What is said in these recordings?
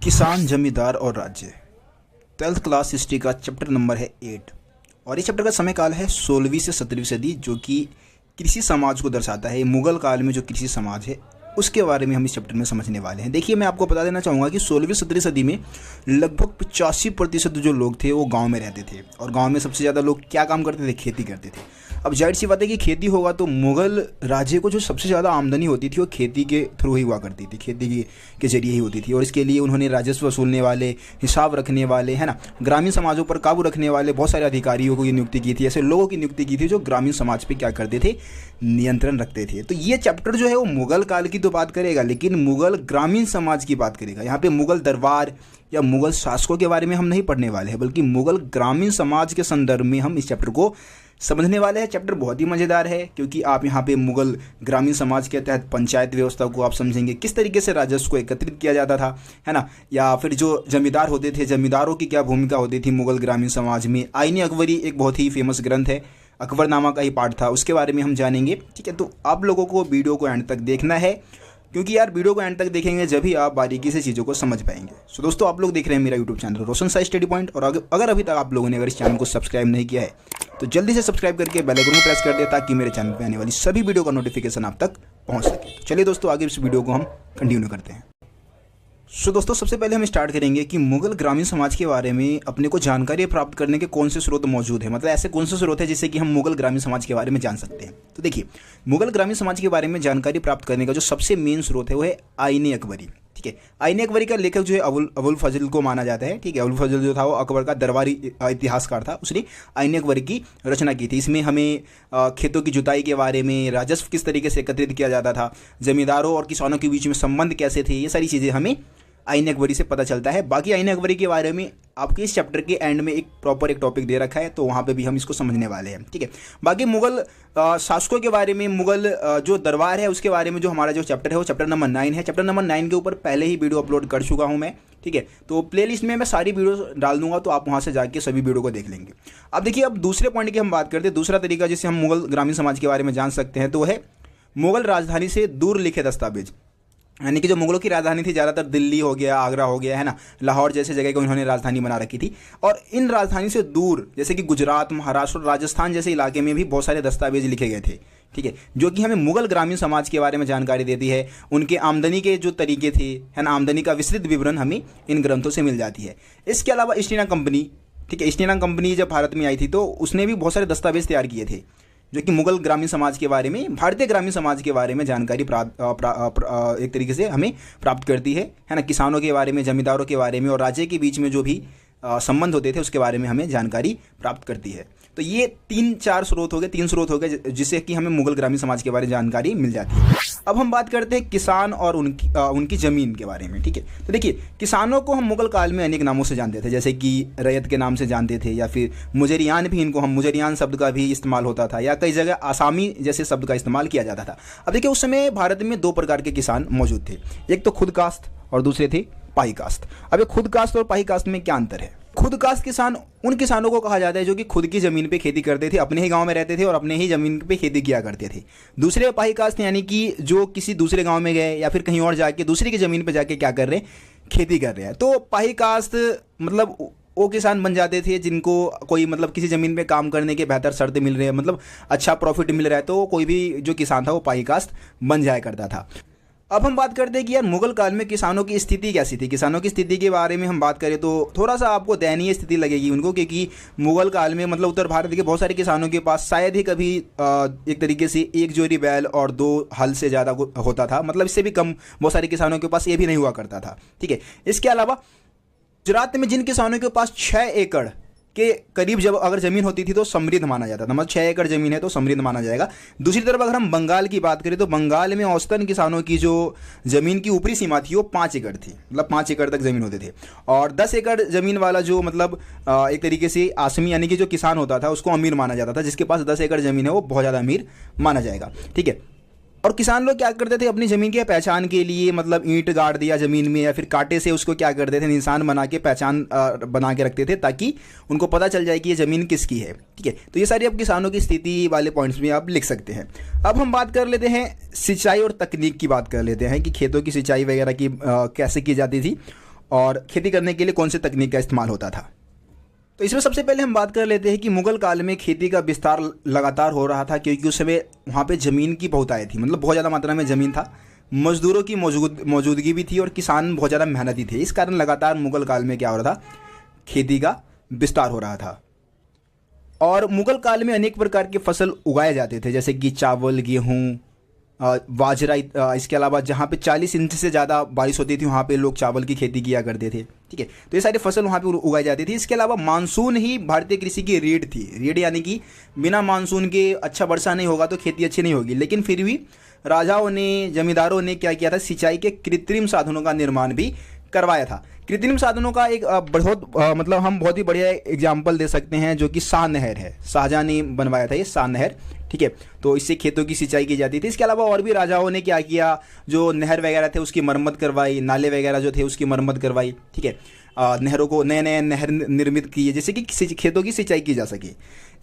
किसान, जमींदार और राज्य। 12th क्लास हिस्ट्री का चैप्टर नंबर है 8 और इस चैप्टर का समय काल है 16वीं से 17वीं सदी, जो कि कृषि समाज को दर्शाता है। मुगल काल में जो कृषि समाज है उसके बारे में हम इस चैप्टर में समझने वाले हैं। देखिए, मैं आपको बता देना चाहूँगा कि 16वीं 17वीं सदी में लगभग 85% जो लोग थे वो गांव में रहते थे और गांव में सबसे ज़्यादा लोग क्या काम करते थे? खेती करते थे। अब जाहिर सी बात है कि खेती होगा तो मुगल राज्य को जो सबसे ज़्यादा आमदनी होती थी वो खेती के थ्रू ही हुआ करती थी, खेती के जरिए ही होती थी। और इसके लिए उन्होंने राजस्व वसूलने वाले, हिसाब रखने वाले, है ना, ग्रामीण समाजों पर काबू रखने वाले बहुत सारे अधिकारियों को नियुक्ति की थी। ऐसे लोगों की नियुक्ति की थी जो ग्रामीण समाज पे क्या करते थे? नियंत्रण रखते थे। तो ये चैप्टर जो है वो मुगल काल की तो बात करेगा, लेकिन मुगल ग्रामीण समाज की बात करेगा। यहाँ पे मुगल दरबार या मुगल शासकों के बारे में हम नहीं पढ़ने वाले हैं, बल्कि मुगल ग्रामीण समाज के संदर्भ में हम इस चैप्टर को समझने वाले हैं। चैप्टर बहुत ही मज़ेदार है क्योंकि आप यहाँ पे मुगल ग्रामीण समाज के तहत पंचायत व्यवस्था को आप समझेंगे, किस तरीके से राजस्व को एकत्रित किया जाता था, है ना, या फिर जो जमींदार होते थे, जमींदारों की क्या भूमिका होती थी मुगल ग्रामीण समाज में। आईन अकबरी एक बहुत ही फेमस ग्रंथ है, अकबरनामा का ही पार्ट था, उसके बारे में हम जानेंगे। ठीक है, तो आप लोगों को वीडियो को एंड तक देखना है क्योंकि यार वीडियो को एंड तक देखेंगे जब ही आप बारीकी से चीज़ों को समझ पाएंगे। सो दोस्तों, आप लोग देख रहे हैं मेरा यूट्यूब चैनल रोशन साई स्टडी पॉइंट, और अगर अभी तक आप लोगों ने अगर इस चैनल को सब्सक्राइब नहीं किया है तो जल्दी से सब्सक्राइब करके बेल आइकन को प्रेस कर दे ताकि मेरे चैनल पर आने वाली सभी वीडियो का नोटिफिकेशन आप तक पहुंच सके। तो चलिए दोस्तों, आगे इस वीडियो को हम कंटिन्यू करते हैं। सो दोस्तों, सबसे पहले हम स्टार्ट करेंगे कि मुगल ग्रामीण समाज के बारे में अपने को जानकारी प्राप्त करने के कौन से स्रोत मौजूद है, मतलब ऐसे कौन से स्रोत है जिससे कि हम मुगल ग्रामीण समाज के बारे में जान सकते हैं। तो देखिए, मुगल ग्रामीण समाज के बारे में जानकारी प्राप्त करने का जो सबसे मेन स्रोत है वो है आईन अकबरी। ठीक है, आईन अकबरी का लेखक जो है अबुल फजल को माना जाता है। ठीक है, अबुल फजल जो था वो अकबर का दरबारी इतिहासकार था, उसने आईन अकबरी की रचना की थी। इसमें हमें खेतों की जुताई के बारे में, राजस्व किस तरीके से एकत्रित किया जाता था, जमींदारों और किसानों के बीच में संबंध कैसे थे, ये सारी चीज़ें हमें आईन अकबरी से पता चलता है। बाकी आईन अकबरी के बारे में आपके इस चैप्टर के एंड में एक प्रॉपर एक टॉपिक दे रखा है, तो वहाँ पे भी हम इसको समझने वाले हैं। ठीक है, बाकी मुगल शासकों के बारे में, मुगल जो दरबार है उसके बारे में जो हमारा जो चैप्टर है वो चैप्टर नंबर 9 है। चैप्टर नंबर 9 के ऊपर पहले ही वीडियो अपलोड कर चुका हूँ मैं। ठीक है, तो प्लेलिस्ट में मैं सारी वीडियो डाल दूंगा, तो आप वहाँ से जाके सभी वीडियो को देख लेंगे। अब देखिए, अब दूसरे पॉइंट की हम बात करते हैं। दूसरा तरीका जिससे हम मुगल ग्रामीण समाज के बारे में जान सकते हैं तो वह है मुगल राजधानी से दूर लिखे दस्तावेज। यानी कि जो मुगलों की राजधानी थी, ज़्यादातर दिल्ली हो गया, आगरा हो गया, है ना, लाहौर जैसे जगह को उन्होंने राजधानी बना रखी थी। और इन राजधानी से दूर जैसे कि गुजरात, महाराष्ट्र और राजस्थान जैसे इलाके में भी बहुत सारे दस्तावेज लिखे गए थे। ठीक है, जो कि हमें मुगल ग्रामीण समाज के बारे में जानकारी देती है। उनके आमदनी के जो तरीके थे, है ना, आमदनी का विस्तृत विवरण हमें इन ग्रंथों से मिल जाती है। इसके अलावा ईस्ट इंडिया कंपनी, ठीक है, ईस्ट इंडिया कंपनी जब भारत में आई थी तो उसने भी बहुत सारे दस्तावेज तैयार किए थे जो कि मुगल ग्रामीण समाज के बारे में, भारतीय ग्रामीण समाज के बारे में जानकारी एक तरीके से हमें प्राप्त करती है ना, किसानों के बारे में, जमींदारों के बारे में और राज्य के बीच में जो भी संबंध होते थे उसके बारे में हमें जानकारी प्राप्त करती है। तो ये तीन स्रोत हो गए जिससे कि हमें मुगल ग्रामीण समाज के बारे में जानकारी मिल जाती है। अब हम बात करते हैं किसान और उनकी ज़मीन के बारे में। ठीक है, तो देखिए, किसानों को हम मुगल काल में अनेक नामों से जानते थे, जैसे कि रैयत के नाम से जानते थे, या फिर मुजरियान भी, इनको हम मुजरियान शब्द का भी इस्तेमाल होता था, या कई जगह आसामी जैसे शब्द का इस्तेमाल किया जाता था। अब देखिए, उस समय भारत में 2 प्रकार के किसान मौजूद थे, एक तो खुद कास्ट और दूसरे थे पाई कास्ट। अब ये खुद कास्ट और पाई कास्ट में क्या अंतर है? खुद कास्ट किसान उन किसानों को कहा जाता है जो कि खुद की ज़मीन पे खेती करते थे, अपने ही गांव में रहते थे और अपने ही ज़मीन पे खेती किया करते थे। दूसरे पाई कास्ट यानी कि जो किसी दूसरे गांव में गए या फिर कहीं और जाके दूसरे की ज़मीन पे जाके क्या कर रहे हैं? खेती कर रहे हैं। तो पाई कास्ट मतलब वो किसान बन जाते थे जिनको कोई मतलब किसी ज़मीन पे काम करने के बेहतर शर्त मिल रहे हैं, मतलब अच्छा प्रॉफिट मिल रहा है, तो कोई भी जो किसान था वो पाई कास्ट बन जाया करता था। अब हम बात करते हैं कि यार मुगल काल में किसानों की स्थिति कैसी थी। किसानों की स्थिति के बारे में हम बात करें तो थोड़ा सा आपको दयनीय स्थिति लगेगी उनको, क्योंकि मुगल काल में मतलब उत्तर भारत के बहुत सारे किसानों के पास शायद ही कभी एक तरीके से 1 जोड़ी बैल और 2 हल से ज़्यादा होता था, मतलब इससे भी कम बहुत सारे किसानों के पास ये भी नहीं हुआ करता था। ठीक है, इसके अलावा गुजरात में जिन किसानों के पास 6 एकड़ के करीब जब अगर ज़मीन होती थी तो समृद्ध माना जाता था, मतलब 6 एकड़ ज़मीन है तो समृद्ध माना जाएगा। दूसरी तरफ अगर हम बंगाल की बात करें तो बंगाल में औसतन किसानों की जो ज़मीन की ऊपरी सीमा थी वो 5 एकड़ थी, मतलब 5 एकड़ तक ज़मीन होते थे। और 10 एकड़ ज़मीन वाला जो मतलब एक तरीके से आसमी यानी कि जो किसान होता था उसको अमीर माना जाता था, जिसके पास 10 एकड़ ज़मीन है वो बहुत ज़्यादा अमीर माना जाएगा। ठीक है, और किसान लोग क्या करते थे? अपनी ज़मीन की पहचान के लिए मतलब ईंट गाड़ दिया ज़मीन में या फिर कांटे से उसको क्या करते थे? निशान बना के पहचान बना के रखते थे ताकि उनको पता चल जाए कि ये ज़मीन किसकी है। ठीक है, तो ये सारी अब किसानों की स्थिति वाले पॉइंट्स भी आप लिख सकते हैं। अब हम बात कर लेते हैं सिंचाई और तकनीक की बात कर लेते हैं कि खेतों की सिंचाई वगैरह की कैसे की जाती थी और खेती करने के लिए कौन सी तकनीक का इस्तेमाल होता था। तो इसमें सबसे पहले हम बात कर लेते हैं कि मुगल काल में खेती का विस्तार लगातार हो रहा था, क्योंकि उस समय वहाँ पे ज़मीन की बहुतायत थी, मतलब बहुत ज़्यादा मात्रा में ज़मीन था, मजदूरों की मौजूदगी भी थी और किसान बहुत ज़्यादा मेहनती थे। इस कारण लगातार मुगल काल में क्या हो रहा था, खेती का विस्तार हो रहा था। और मुगल काल में अनेक प्रकार के फसल उगाए जाते थे, जैसे कि चावल, गेहूँ, बाजरा। इसके अलावा जहाँ पे 40 इंच से ज़्यादा बारिश होती थी वहाँ पे लोग चावल की खेती किया करते थे। ठीक है, तो ये सारी फसल वहाँ पे उगाई जाती थी। इसके अलावा मानसून ही भारतीय कृषि की रीढ़ थी। रीढ़ यानी कि बिना मानसून के अच्छा वर्षा नहीं होगा तो खेती अच्छी नहीं होगी। लेकिन फिर भी राजाओं ने, जमींदारों ने क्या किया था, सिंचाई के कृत्रिम साधनों का निर्माण भी करवाया था। कृत्रिम साधनों का एक मतलब हम बहुत ही बढ़िया एग्जाम्पल दे सकते हैं, जो कि शाह नहर है। शाहजहां ने बनवाया था ये शाह नहर। ठीक है, तो इससे खेतों की सिंचाई की जाती थी। इसके अलावा और भी राजाओं ने क्या किया, जो नहर वगैरह थे उसकी मरम्मत करवाई, नाले वगैरह जो थे उसकी मरम्मत करवाई। ठीक है, नहरों को नए नए नहर निर्मित किए, जैसे कि खेतों की सिंचाई की जा सके।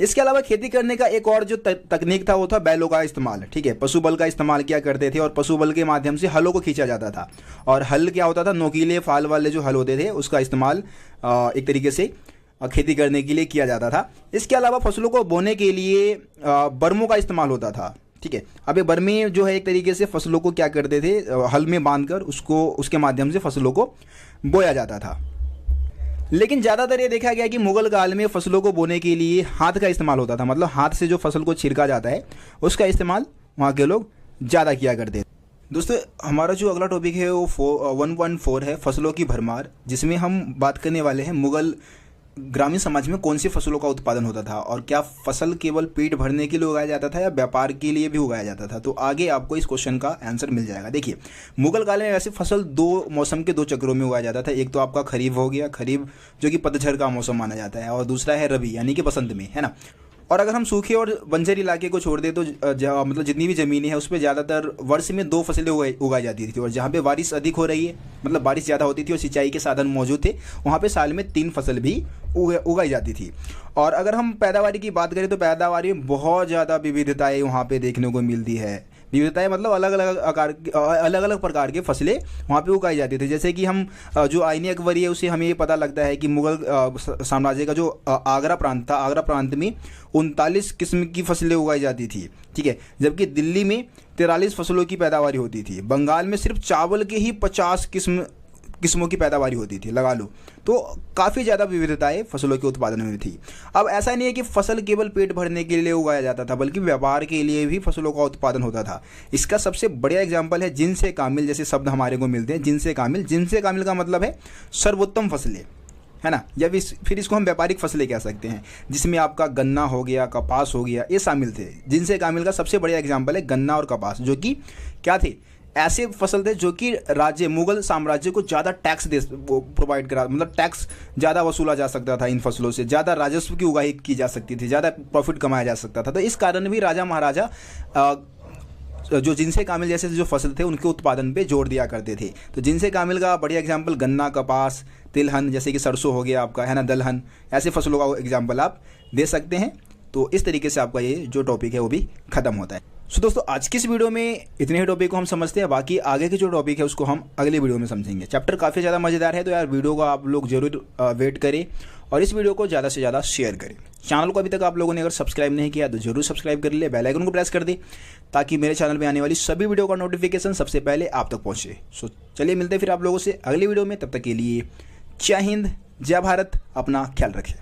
इसके अलावा खेती करने का एक और जो तकनीक था वो था बैलों का इस्तेमाल। ठीक है, पशु बल का इस्तेमाल किया करते थे और पशु बल के माध्यम से हलों को खींचा जाता था। और हल क्या होता था, नोकीले फाल वाले जो हल होते थे उसका इस्तेमाल एक तरीके से खेती करने के लिए किया जाता था। इसके अलावा फसलों को बोने के लिए बर्मों का इस्तेमाल होता था। ठीक है, अब ये बर्मे जो है एक तरीके से फसलों को क्या करते थे, हल में बांधकर उसके माध्यम से फसलों को बोया जाता था। लेकिन ज़्यादातर ये देखा गया कि मुगल काल में फसलों को बोने के लिए हाथ का इस्तेमाल होता था, मतलब हाथ से जो फसल को छिड़का जाता है उसका इस्तेमाल वहाँ के लोग ज़्यादा किया करते थे। दोस्तों, हमारा जो अगला टॉपिक है वो 1.4 है, फसलों की भरमार, जिसमें हम बात करने वाले हैं मुगल ग्रामीण समाज में कौन सी फसलों का उत्पादन होता था और क्या फसल केवल पेट भरने के लिए उगाया जाता था या व्यापार के लिए भी उगाया जाता था। तो आगे आपको इस क्वेश्चन का आंसर मिल जाएगा। देखिए, मुगल काल में वैसे फसल दो मौसम के 2 चक्रों में उगाया जाता था। एक तो आपका खरीफ हो गया, खरीफ जो कि पतझड़ का मौसम माना जाता है, और दूसरा है रबी यानी कि बसंत में, है ना। और अगर हम सूखे और बंजर इलाके को छोड़ दें तो मतलब जितनी भी ज़मीनें हैं उस पर ज़्यादातर वर्ष में 2 फसलें उगाई जाती थी। और जहाँ पे बारिश अधिक हो रही है, मतलब बारिश ज़्यादा होती थी और सिंचाई के साधन मौजूद थे, वहाँ पे साल में 3 फसल भी उगाई जाती थी। और अगर हम पैदावारी की बात करें तो पैदावारी में बहुत ज़्यादा विविधताएँ वहाँ पर देखने को मिलती है। विविधताएं मतलब अलग अलग प्रकार के फसलें वहाँ पे उगाई जाती थी। जैसे कि हम जो आईनी अकबरी है उसे हमें ये पता लगता है कि मुगल साम्राज्य का जो आगरा प्रांत था, आगरा प्रांत में 39 किस्म की फसलें उगाई जाती थी। ठीक है, जबकि दिल्ली में 43 फसलों की पैदावारी होती थी। बंगाल में सिर्फ चावल के ही 50 किस्मों की पैदावारी होती थी, लगा लो। तो काफ़ी ज़्यादा विविधताएं फसलों के उत्पादन में थी। अब ऐसा नहीं है कि फसल केवल पेट भरने के लिए उगाया जाता था, बल्कि व्यापार के लिए भी फसलों का उत्पादन होता था। इसका सबसे बढ़िया एग्जाम्पल है जिनसे कामिल जैसे शब्द हमारे को मिलते हैं। जिनसे कामिल का मतलब है सर्वोत्तम फसलें, है ना। या फिर इसको हम व्यापारिक फसलें कह सकते हैं, जिसमें आपका गन्ना हो गया, कपास हो गया, ये शामिल थे। जिनसे कामिल का सबसे बढ़िया एग्जाम्पल है गन्ना और कपास, जो कि क्या थे, ऐसे फसल थे जो कि मुगल साम्राज्य को ज़्यादा टैक्स प्रोवाइड करा, मतलब टैक्स ज़्यादा वसूला जा सकता था। इन फसलों से ज़्यादा राजस्व की उगाही की जा सकती थी, ज़्यादा प्रॉफिट कमाया जा सकता था। तो इस कारण भी राजा महाराजा जो जिनसे कामिल जैसे जो फसल थे उनके उत्पादन पे जोर दिया करते थे। तो जिनसे कामिल का बढ़िया एग्जाम्पल गन्ना, कपास, तिलहन, जैसे कि सरसों हो गया आपका, है ना, दलहन, ऐसे फसलों का एग्जाम्पल आप दे सकते हैं। तो इस तरीके से आपका ये जो टॉपिक है वो भी खत्म होता है। सो दोस्तों, आज की इस वीडियो में इतने ही टॉपिक को हम समझते हैं। बाकी आगे के जो टॉपिक है उसको हम अगले वीडियो में समझेंगे। चैप्टर काफ़ी ज़्यादा मज़ेदार है, तो यार वीडियो को आप लोग जरूर वेट करें और इस वीडियो को ज़्यादा से ज़्यादा शेयर करें। चैनल को अभी तक आप लोगों ने अगर सब्सक्राइब नहीं किया तो जरूर सब्सक्राइब कर ले, बेल आइकन को प्रेस कर दे, ताकि मेरे चैनल में आने वाली सभी वीडियो का नोटिफिकेशन सबसे पहले आप तक पहुँचे। सो चलिए मिलते हैं फिर आप लोगों से अगली वीडियो में। तब तक के लिए जय हिंद, जय भारत, अपना ख्याल रखें।